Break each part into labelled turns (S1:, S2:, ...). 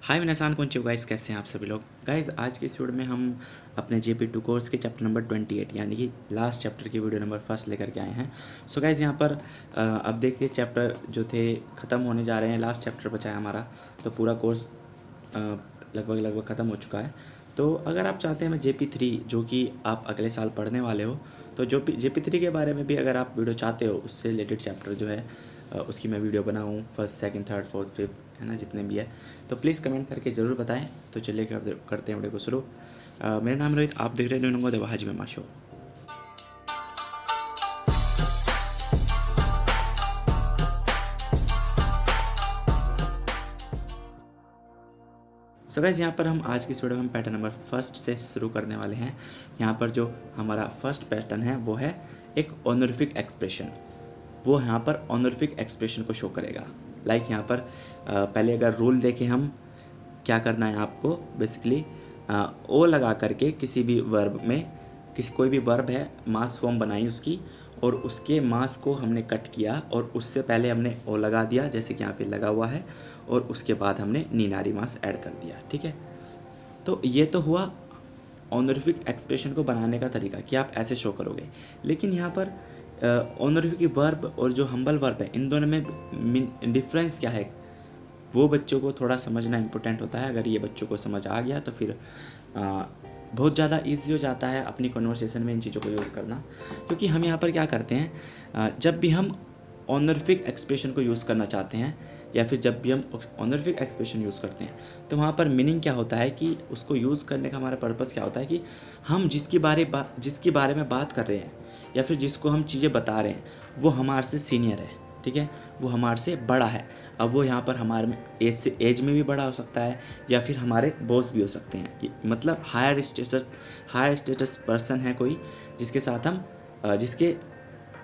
S1: हाय मिनासान कौन गाइस, कैसे हैं आप सभी लोग। गाइस आज के इस वीडियो में हम अपने JP2 कोर्स के चैप्टर नंबर 28 यानी कि लास्ट चैप्टर की वीडियो नंबर फर्स्ट लेकर के आए हैं। सो गाइस यहाँ पर अब देखिए चैप्टर जो थे ख़त्म होने जा रहे हैं। लास्ट चैप्टर बचा है हमारा, तो पूरा कोर्स लगभग ख़त्म हो चुका है। तो अगर आप चाहते हैं मैं JP3 जो कि आप अगले साल पढ़ने वाले हो, तो जो JP3 के बारे में भी अगर आप वीडियो चाहते हो, उससे रिलेटेड चैप्टर जो है उसकी मैं वीडियो बनाऊँ, first second third fourth fifth है ना, जितने भी है, तो प्लीज़ कमेंट करके ज़रूर बताएं। तो चलिए करते हैं वीडियो को शुरू। मेरा नाम रोहित, आप देख रहे हैं देवा हाजी मेमा शो। सो गाइस यहाँ पर हम आज की इस वीडियो में हम पैटर्न नंबर फर्स्ट से शुरू करने वाले हैं। यहाँ पर जो हमारा फर्स्ट पैटर्न है वो है एक ऑनरिफिक एक्सप्रेशन। वो यहाँ पर ऑनरिफिक एक्सप्रेशन को शो करेगा। लाइक यहाँ पर पहले अगर रूल देखें हम, क्या करना है आपको, बेसिकली ओ लगा करके किसी भी वर्ब में, कोई भी वर्ब है, मास फॉर्म बनाई उसकी, और उसके मास को हमने कट किया और उससे पहले हमने ओ लगा दिया, जैसे कि यहाँ पे लगा हुआ है, और उसके बाद हमने नीनारी मास ऐड कर दिया। ठीक है, तो ये तो हुआ ऑनरिफिक एक्सप्रेशन को बनाने का तरीका कि आप ऐसे शो करोगे। लेकिन यहाँ पर ऑनरिफिक वर्ब और जो हम्बल वर्ब है, इन दोनों में डिफरेंस क्या है, वो बच्चों को थोड़ा समझना इम्पोर्टेंट होता है। अगर ये बच्चों को समझ आ गया तो फिर बहुत ज़्यादा ईजी हो जाता है अपनी कन्वर्सेशन में इन चीज़ों को यूज़ करना। क्योंकि हम यहाँ पर क्या करते हैं, जब भी हम ऑनरिफिक एक्सप्रेशन को यूज़ करना चाहते हैं या फिर जब भी हम ऑनरिफिक एक्सप्रेशन यूज़ करते हैं, तो वहाँ पर मीनिंग क्या होता है कि उसको यूज़ करने का हमारा पर्पस क्या होता है कि हम जिसके बारे में बात कर रहे हैं या फिर जिसको हम चीज़ें बता रहे हैं, वो हमारे से सीनियर है। ठीक है, वो हमारे से बड़ा है। अब वो यहाँ पर हमारे में एज में भी बड़ा हो सकता है या फिर हमारे बॉस भी हो सकते हैं, मतलब हायर स्टेटस पर्सन है कोई, जिसके साथ हम जिसके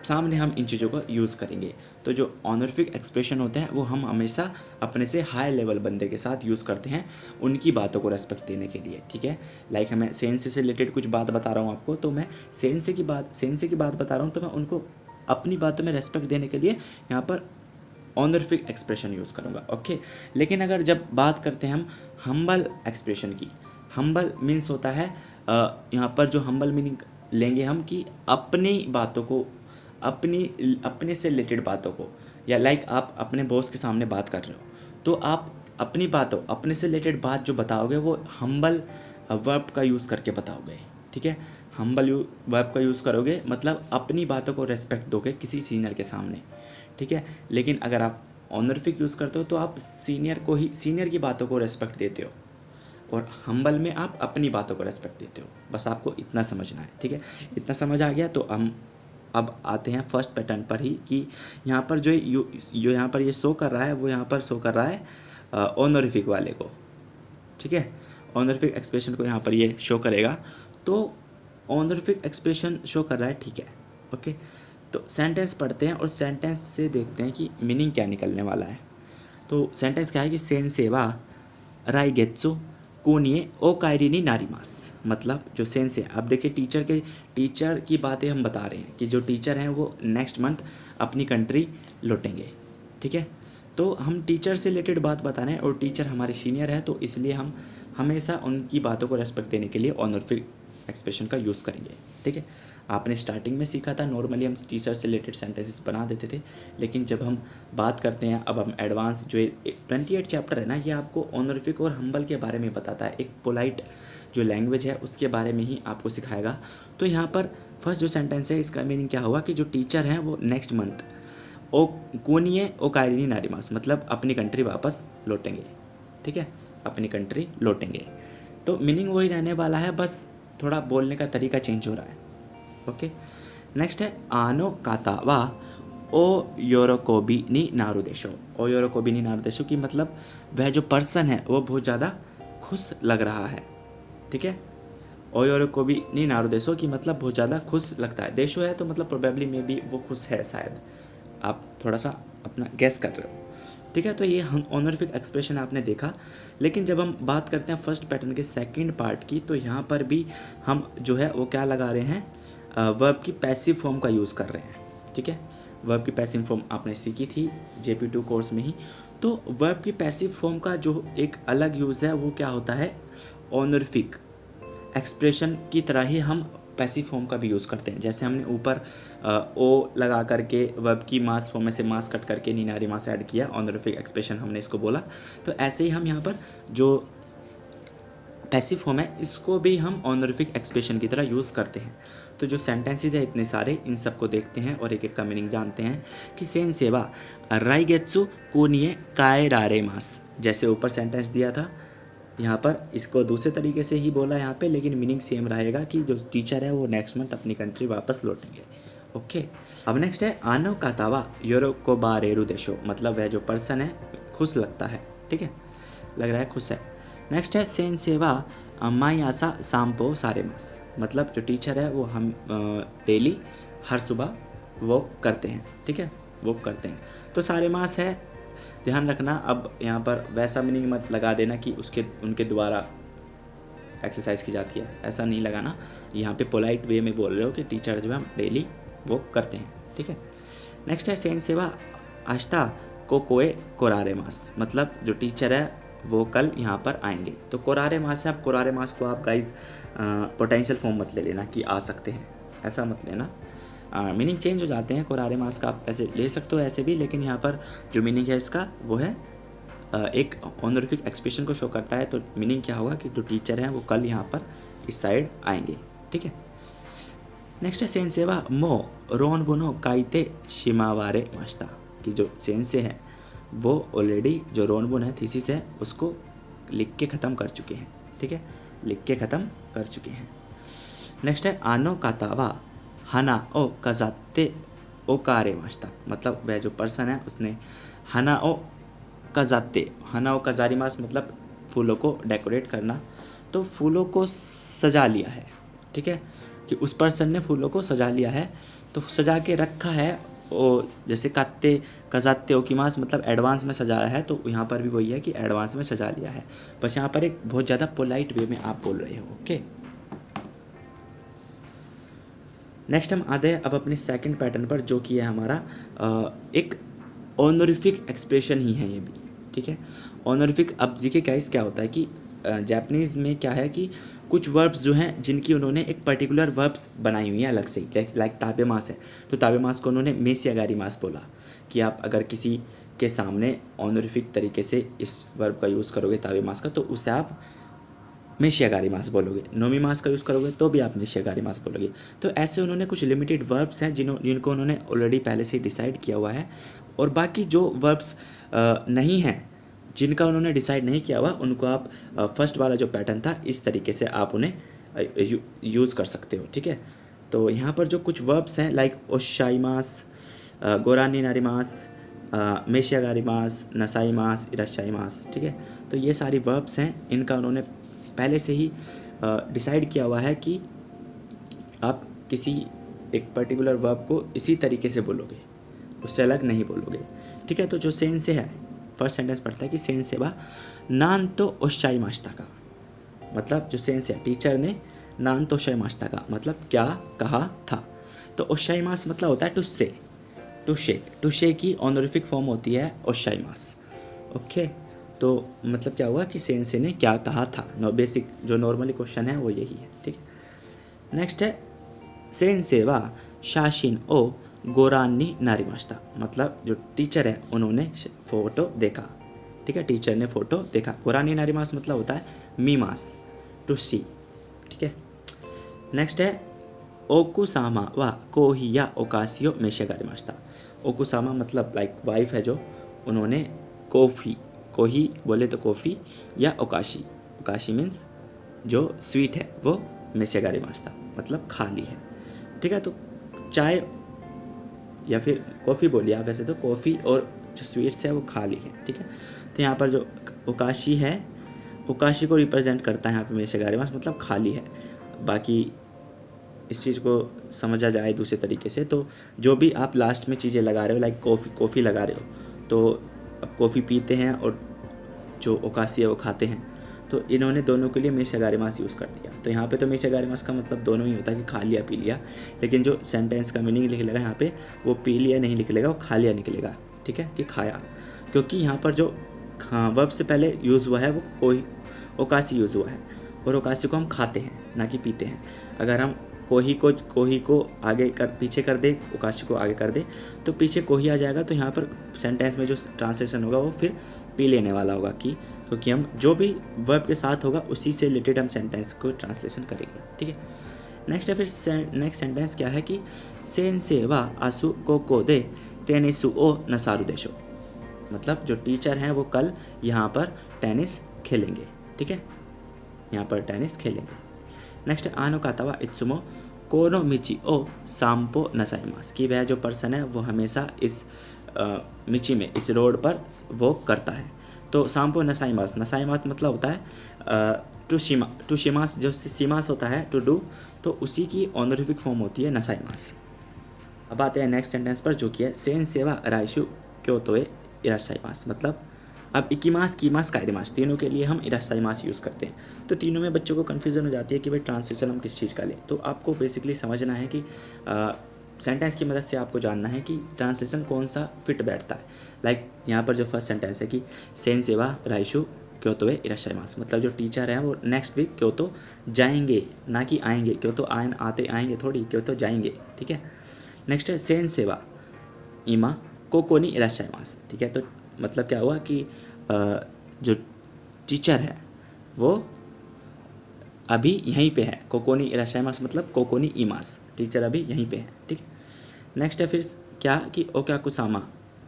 S1: सामने हम इन चीज़ों को यूज़ करेंगे। तो जो ऑनरिफिक एक्सप्रेशन होते हैं वो हम हमेशा अपने से हाई लेवल बंदे के साथ यूज़ करते हैं, उनकी बातों को रेस्पेक्ट देने के लिए। ठीक है, लाइक मैं सेंस से रिलेटेड कुछ बात बता रहा हूँ आपको, तो मैं सेंस की बात बता रहा हूँ, तो मैं उनको अपनी बातों में रेस्पेक्ट देने के लिए यहाँ पर ऑनरिफिक एक्सप्रेशन यूज़ करूँगा। ओके, लेकिन अगर जब बात करते हैं हम हम्बल एक्सप्रेशन की, हम्बल मीन्स होता है यहाँ पर जो हम्बल मीनिंग लेंगे हम कि अपनी बातों को, अपने से रिलेटेड बातों को, या लाइक आप अपने बॉस के सामने बात कर रहे हो, तो आप अपनी बातों, अपने से रिलेटेड बात जो बताओगे वो हम्बल वर्ब का यूज़ करके बताओगे। ठीक है, हम्बल वर्ब का यूज़ करोगे, मतलब अपनी बातों को रेस्पेक्ट दोगे किसी सीनियर के सामने। ठीक है, लेकिन अगर आप ऑनरिफिक यूज़ करते हो तो आप सीनियर की बातों को रेस्पेक्ट देते हो, और हम्बल में आप अपनी बातों को रेस्पेक्ट देते हो। बस आपको इतना समझना है। ठीक है, इतना समझ आ गया तो हम अब आते हैं फर्स्ट पैटर्न पर ही, कि यहाँ पर जो यहाँ पर ये शो कर रहा है, वो यहाँ पर शो कर रहा है ऑनरिफिक वाले को। ठीक है, ऑनरिफिक एक्सप्रेशन को यहाँ पर ये शो करेगा, तो ऑनरिफिक एक्सप्रेशन शो कर रहा है। ठीक है, ओके, तो सेंटेंस पढ़ते हैं और सेंटेंस से देखते हैं कि मीनिंग क्या निकलने वाला है। तो सेंटेंस क्या है कि सेंसेवा राइगेत्सु कोनिए ओ कायरिनी नारीमास, मतलब जो सेंस है, अब देखिए टीचर की बातें हम बता रहे हैं कि जो टीचर हैं वो नेक्स्ट मंथ अपनी कंट्री लौटेंगे। ठीक है, तो हम टीचर से रिलेटेड बात बता रहे हैं और टीचर हमारे सीनियर है, तो इसलिए हम हमेशा उनकी बातों को रेस्पेक्ट देने के लिए ऑनरिफिक एक्सप्रेशन का यूज़ करेंगे। ठीक है, आपने स्टार्टिंग में सीखा था, नॉर्मली हम टीचर से रिलेटेड सेंटेंसेस बना देते थे, लेकिन जब हम बात करते हैं, अब हम एडवांस जो 28 चैप्टर है ना, ये आपको ऑनरिफिक और हम्बल के बारे में बताता है। एक पोलाइट जो लैंग्वेज है उसके बारे में ही आपको सिखाएगा। तो यहाँ पर फर्स्ट जो सेंटेंस है, इसका मीनिंग क्या हुआ कि जो टीचर हैं वो नेक्स्ट मंथ ओ कोनिए ओ कायरिनी नारीमास, मतलब अपनी कंट्री वापस लौटेंगे। ठीक है, अपनी कंट्री लौटेंगे, तो मीनिंग वही रहने वाला है, बस थोड़ा बोलने का तरीका चेंज हो रहा है। ओके, नेक्स्ट है आनो कातावा ओ योरोकोबी नी नारुदेशो। ओ योरोकोबी नी नारुदेशो की मतलब वह जो पर्सन है वो बहुत ज़्यादा खुश लग रहा है। ठीक है, ओ योरोकोबी नी नारुदेशो की मतलब बहुत ज़्यादा खुश लगता है। देशो है तो मतलब प्रोबेबली मे बी वो खुश है, शायद आप थोड़ा सा अपना गेस कर रहे हो। ठीक है, तो ये हम ऑनरिफिक एक्सप्रेशन आपने देखा। लेकिन जब हम बात करते हैं फर्स्ट पैटर्न के सेकंड पार्ट की, तो यहाँ पर भी हम जो है वो क्या लगा रहे हैं, वर्ब की पैसिव फॉर्म का यूज़ कर रहे हैं। ठीक है, वर्ब की पैसिव फॉर्म आपने सीखी थी JP2 कोर्स में ही, तो वर्ब की पैसिव फॉर्म का जो एक अलग यूज़ है वो क्या होता है, ऑनरिफिक एक्सप्रेशन की तरह ही हम पैसिव फॉर्म का भी यूज़ करते हैं। जैसे हमने ऊपर ओ लगा करके वर्ब की मास फॉर्म में से मास कट करके नीनारी मास ऐड किया, ऑनरिफिक एक्सप्रेशन हमने इसको बोला। तो ऐसे ही हम यहाँ पर जो पैसिव फॉर्म है इसको भी हम ऑनरिफिक एक्सप्रेशन की तरह यूज़ करते हैं। तो जो सेंटेंसेस है इतने सारे, इन सबको देखते हैं और एक एक का मीनिंग जानते हैं कि सेन सेवा राइगेत्सु कोनिए कायरारे मास, जैसे ऊपर सेंटेंस दिया था यहाँ पर इसको दूसरे तरीके से ही बोला यहाँ पे, लेकिन मीनिंग सेम रहेगा कि जो टीचर है वो नेक्स्ट मंथ अपनी कंट्री वापस लौटेंगे। ओके, अब नेक्स्ट है आनो कातावा योरो को बारेरु देशो, मतलब वह जो पर्सन है खुश लगता है, ठीक है, लग रहा है खुश है। नेक्स्ट है सेन सेवा माई आसा सांपो सारे मास, मतलब जो टीचर है वो हम डेली हर सुबह वॉक करते हैं, ठीक है, वॉक करते हैं। तो सारे मास है, ध्यान रखना। अब यहाँ पर वैसा मीनिंग मत लगा देना कि उनके द्वारा एक्सरसाइज की जाती है, ऐसा नहीं लगाना। यहाँ पे पोलाइट वे में बोल रहे हो कि टीचर जो है हम डेली वॉक करते हैं, ठीक है। नेक्स्ट है सेन सेवा आश्ता को कोए कोरारे मास, मतलब जो टीचर है वो कल यहाँ पर आएंगे। तो कोरारे मास है, आप कोरारे मास को आप गाइज पोटेंशियल फॉर्म मत ले लेना कि आ सकते हैं, ऐसा मत लेना, मीनिंग चेंज हो जाते हैं। कोरारे मास का आप ऐसे ले सकते हो ऐसे भी, लेकिन यहाँ पर जो मीनिंग है इसका वो है एक ऑनरिफिक एक्सप्रेशन को शो करता है। तो मीनिंग क्या होगा कि जो टीचर हैं वो कल यहाँ पर इस साइड आएंगे, ठीक है। नेक्स्ट है सेन सेवा मो रोन बोनो काइते शिमावारे मास्ता, कि जो सेन से है वो ऑलरेडी जो रोनबुन है थीसिस है उसको लिख के ख़त्म कर चुके हैं, ठीक है, लिख के ख़त्म कर चुके हैं। नेक्स्ट है आनो कातावा हना ओ कजाते ओ कारे मास्ता, मतलब वह जो पर्सन है उसने हना ओ कजाते, हना ओ कजारी मास मतलब फूलों को डेकोरेट करना, तो फूलों को सजा लिया है, ठीक है, कि उस पर्सन ने फूलों को सजा लिया है, तो सजा के रखा है। और जैसे काते कजाते ओ की मास मतलब एडवांस में सजाया है, तो यहाँ पर भी वही है कि एडवांस में सजा लिया है, बस यहाँ पर एक बहुत ज़्यादा पोलाइट वे में आप बोल रहे हो। ओके, नेक्स्ट हम आते हैं अब अपने सेकंड पैटर्न पर, जो कि है हमारा एक ऑनरिफिक एक्सप्रेशन ही है ये भी, ठीक है। ऑनरिफिक, अब देखिए गाइस क्या होता है कि जापानीज़ में क्या है कि कुछ वर्ब्स जो हैं जिनकी उन्होंने एक पर्टिकुलर वर्ब्स बनाई हुई हैं अलग से, लाइक ताबेमास है, तो ताबेमास को उन्होंने मेसियागारी मास बोला कि आप अगर किसी के सामने ऑनरिफिक तरीके से इस वर्ब का यूज़ करोगे ताबेमास का, तो उसे आप मेशियागारी मास बोलोगे। नोमी मास का यूज़ करोगे तो भी आप मेशियागारी मास बोलोगे। तो ऐसे उन्होंने कुछ लिमिटेड वर्ब्स हैं जिनको उन्होंने ऑलरेडी पहले से डिसाइड किया हुआ है, और बाकी जो वर्ब्स नहीं हैं जिनका उन्होंने डिसाइड नहीं किया हुआ, उनको आप फर्स्ट वाला जो पैटर्न था इस तरीके से आप उन्हें यूज़ कर सकते हो, ठीक है। तो यहाँ पर जो कुछ वर्ब्स हैं लाइक ओशाई मास, गोरानी नारी मास, मेशियागारी मास, नसाई मास, इराशाई मास, ठीक है। तो ये सारी वर्ब्स हैं, इनका उन्होंने पहले से ही डिसाइड किया हुआ है कि आप किसी एक पर्टिकुलर वर्ब को इसी तरीके से बोलोगे, उससे अलग नहीं बोलोगे, ठीक है। तो जो सेन से है, फर्स्ट सेंटेंस पढ़ता है कि सेन से बा नान तो ओशाई मास्ता का, मतलब जो सेन से है टीचर ने नान तो ओशाई मास्ता का मतलब क्या कहा था। तो ओशाई मास मतलब होता है टुस्से, टुशे की ऑनरिफिक फॉर्म होती है ओशाई मास। ओके, तो मतलब क्या हुआ कि सेन से ने क्या कहा था, बेसिक जो नॉर्मली क्वेश्चन है वो यही है, ठीक है। नेक्स्ट है सेन सेवा शाशिन ओ गोरानी नारिमास्ता, मतलब जो टीचर है उन्होंने फ़ोटो देखा, ठीक है, टीचर ने फ़ोटो देखा। गोरानी नारिमास मतलब होता है मीमास, टू सी, ठीक है। नेक्स्ट है ओकुसामा व कोहिया ओकासियो मेशियागारिमास्ता। ओकुसामा मतलब लाइक वाइफ है जो, उन्होंने कॉफ़ी, कोही बोले तो कॉफ़ी, या ओकाशी, ओकाशी मीन्स जो स्वीट है वो मेशियागारिमास्ता मतलब खाली है, ठीक है। तो चाय या फिर कॉफ़ी बोलिए आप, वैसे तो कॉफ़ी और जो स्वीट्स है वो खाली है, ठीक है। तो यहाँ पर जो ओकाशी है, ओकाशी को रिप्रेजेंट करता है यहाँ पे मेशियागारिमास मतलब खाली है। बाकी इस चीज़ को समझा जाए दूसरे तरीके से, तो जो भी आप लास्ट में चीज़ें लगा रहे हो लाइक कॉफ़ी लगा रहे हो, तो अब कॉफ़ी पीते हैं और जो ओकाशी है वो खाते हैं, तो इन्होंने दोनों के लिए मेशियागारिमास यूज़ कर दिया। तो यहाँ पे तो मेशियागारिमास का मतलब दोनों ही होता है कि खा लिया पी लिया, लेकिन जो सेंटेंस का मीनिंग निकलेगा यहाँ पे वो पी लिया नहीं निकलेगा, वो खा लिया निकलेगा, ठीक है, कि खाया। क्योंकि यहाँ पर जो हाँ वर्ब से पहले यूज़ हुआ है वो कोई ओकासी यूज़ हुआ है, और ओकासी को हम खाते हैं ना कि पीते हैं। अगर हम कोही को आगे कर पीछे कर दे, ओकासी को आगे कर दे तो पीछे कोही आ जाएगा। तो यहाँ पर सेंटेंस में जो ट्रांसलेशन होगा वो फिर पी लेने वाला होगा, कि क्योंकि हम जो भी वर्ब के साथ होगा उसी से रिलेटेड हम सेंटेंस को ट्रांसलेशन करेंगे, ठीक है। नेक्स्ट है फिर नेक्स्ट सेंटेंस क्या है कि सेंसे वा आसु को दे टेनिसु ओ नसारु देशो, मतलब जो टीचर हैं वो कल यहाँ पर टेनिस खेलेंगे, ठीक है, यहाँ पर टेनिस खेलेंगे। नेक्स्ट आनो कातावा इत्सुमो कोनो मिची ओ सांपो नसाइमास, कि वह जो पर्सन है वो हमेशा इस मिची में, इस रोड पर वो करता है। तो सांपो नसाइमास, नसाइमास मतलब होता है टू शिमास, जो सीमास होता है टू डू, तो उसी की ऑनरिफिक फॉर्म होती है नसाइमास। अब आते हैं नेक्स्ट सेंटेंस पर, जो कि है सेन सेवा राइशु क्योतोए इराशाइमास, मतलब अब इकिमास कीमास कायदेमास तीनों के लिए हम इराशाइमास यूज़ करते हैं। तो तीनों में बच्चों को कन्फ्यूज़न हो जाती है कि भाई ट्रांसलेशन हम किस चीज़ का लें। तो आपको बेसिकली समझना है कि सेंटेंस की मदद से आपको जानना है कि ट्रांसलेशन कौन सा फिट बैठता है। लाइक यहाँ पर जो फर्स्ट सेंटेंस है कि सेन सेवा राइशु क्योतो इराशाइमास, मतलब जो टीचर हैं वो नेक्स्ट वीक क्योतो जाएंगे, ना कि आएंगे। क्योतो आते आएंगे थोड़ी, क्योतो जाएंगे, ठीक है। नेक्स्ट है सेन सेवा इमा कोकोनी इराशाइमास, ठीक है। तो मतलब क्या हुआ कि जो टीचर है वो अभी यहीं पे है, कोकोनी इराशाइमास मतलब कोकोनी इमास, टीचर अभी यहीं पे है, ठीक है। नेक्स्ट है फिर क्या कि ओक्याकुसामा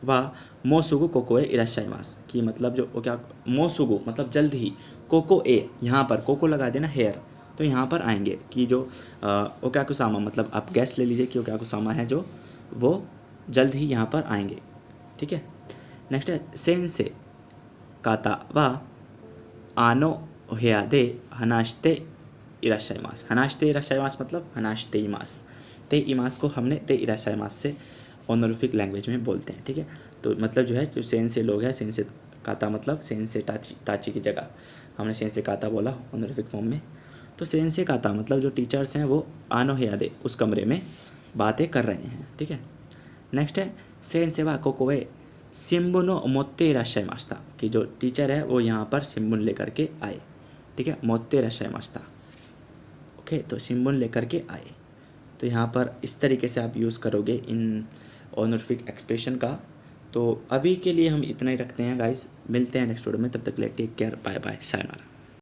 S1: वा मोसुगु कोकोए इराशाइमास, कि मतलब जो ओक्या मोसुगु मतलब जल्द ही, कोको ए यहाँ पर कोको लगा देना हेयर, तो यहाँ पर आएंगे, कि जो ओक्याकुसामा मतलब आप गैस ले लीजिए कि ओक्याकुसामा है जो वो जल्द ही यहाँ पर आएंगे, ठीक है। नेक्स्ट है सेंसे काता वा आनो हेया दे हनाश्ते इराशाइमास, हनाश्ते इराशाइमास मतलब हनाश्ते इमास, ते इमास को हमने ते इराशाइमास से ऑनरिफिक लैंग्वेज में बोलते हैं, ठीक है। तो मतलब जो है जो सेंसे लोग हैं, सेंसे काता मतलब सेंसे ताची की जगह हमने सेंसे काता बोला ऑनरिफिक फॉर्म में। तो सेंसे काता मतलब जो टीचर्स हैं वो आनो हेया दे उस कमरे में बातें कर रहे हैं, ठीक है। नेक्स्ट है सेंसे वा कोकोए सिम्बुनो मोत्ते इराशाइमास्ता, कि जो टीचर है वो यहाँ पर सिम्बुन लेकर के आए, ठीक है, मोत्ते इराशाइमास्ता, ओके। तो सिम्बुन लेकर के आए, तो यहाँ पर इस तरीके से आप यूज़ करोगे इन ऑनरिफिक एक्सप्रेशन का। तो अभी के लिए हम इतना ही रखते हैं गाइस, मिलते हैं नेक्स्ट वीडियो में, तब तक के लिए take care, bye bye, sayonara.